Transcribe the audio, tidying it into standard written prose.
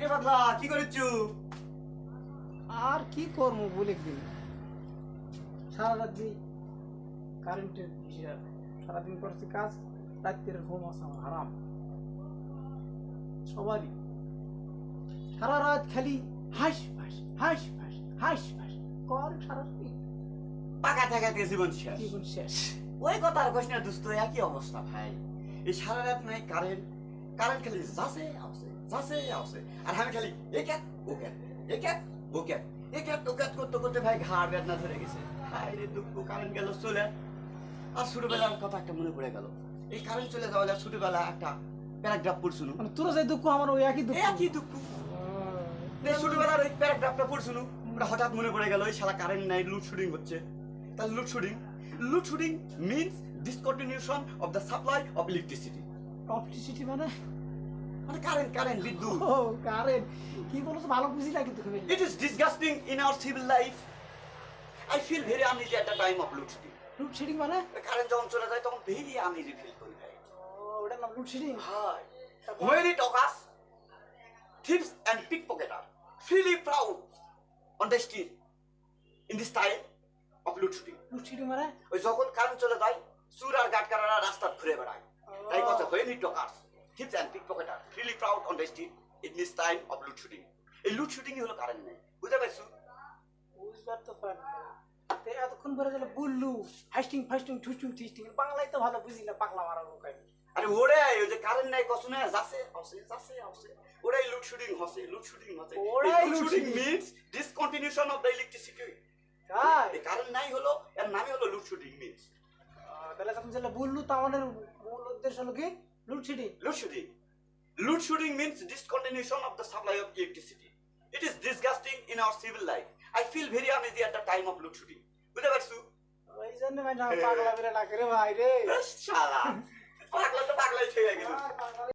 কিরে পাগলা কি করেছু? আর কি করবো বলে দিন সারা রাত দিই কারেন্টের হিসাব সারাদিন করছি কাজ রাত্রের ঘুম আসা আমার হারাম সবারই সারা রাত খালি হাস ফাঁস হাস ফাঁস হাস ফাঁস কর সারা পাকা থাকাতে জীবন শেষ। জীবন শেষ। ওই কথা আর কইস না দোস্ত, একই অবস্থা ভাই। এই সারা রাত নাই কারেন্ট, কারেন্ট খালি যাচ্ছে আসে আর আমি খালি এক্যাত ওক্যাত এক্যাত ওক্যাত এক্যাত ওক্যাত করতে করতে ভাই ঘাড় বেদনা ধরে গেছে। হায় রে দুঃখ, কারেন্ট গেল চলে। আর ছোটবেলার কথা একটা মনে পড়ে গেল। এই কারেন্ট চলে যাওয়ালে ছোটবেলা একটা প্যারাগ্রাফ পড়ছুন, মানে তোর যে দুঃখ আমার ওই একই দুঃখ। একই দুঃখ। এই ছোটবেলার ওই প্যারাগ্রাফটা পড়ছুন, ওটা হঠাৎ মনে পড়ে গেল। এই শালা কারেন্ট নাই, লোডশেডিং হচ্ছে। তাহলে load shedding means discontinuation of the supply of electricity. Electricity মানে মানে কারেন্ট বিদ্যুৎ। ও কারেন্ট কি বলছো ভালো বুঝি না কিন্তু খুবই। It is disgusting in our civil life. I feel very uneasy at the time of load-shedding. Load shedding মানে কারেন্ট যখন চলে যায় তখন very uneasy feel করি ভাই। ওটার নাম load shedding. Hi. When it occurs, thieves and pickpocketers freely proud on the street in this time of load-shedding. Load shedding মানে ওই যখন কারেন্ট চলে যায় চোর আর গাটকারারা রাস্তা ঘুরে বেড়ায়। তাই কথা when it occurs, thieves and pickpocketers freely proud on the street in this time of load-shedding. এই load-shedding হলো কারেন্ট নেই, বুঝতে পারছো? বুঝবার তো পারি তে এতক্ষণ পরে গেলে বললু হাস্টিং ফাস্টিং ঠুসটিং ঠিস্টিং বাংলায় তো ভালো বুঝি না পাগলা মারা লোক আমি। আরে ওরে ওই যে কারেন্ট নাই কষ্ট না যাচ্ছে আসে ওরাই লোডশেডিং হচ্ছে ওরাই load shedding load-shedding। Means discontinuation of the electricity. তাই এই কারেন্ট নাই হলো এর নামই হলো লোডশেডিং মিন্স। তাহলে যখন যেটা বললু তা আমাদের মূল উদ্দেশ্য হলো কি load shedding. Load shedding means discontinuation of the supply of electricity. It is disgusting in our civil life. I feel very uneasy at the time of load shedding. বুঝতে পারছো? ওই জন্য ভাই না পাগলা বেরা ডাকে রে ভাই রে। শালা পাগলা তো পাগলাই থেকে গেল।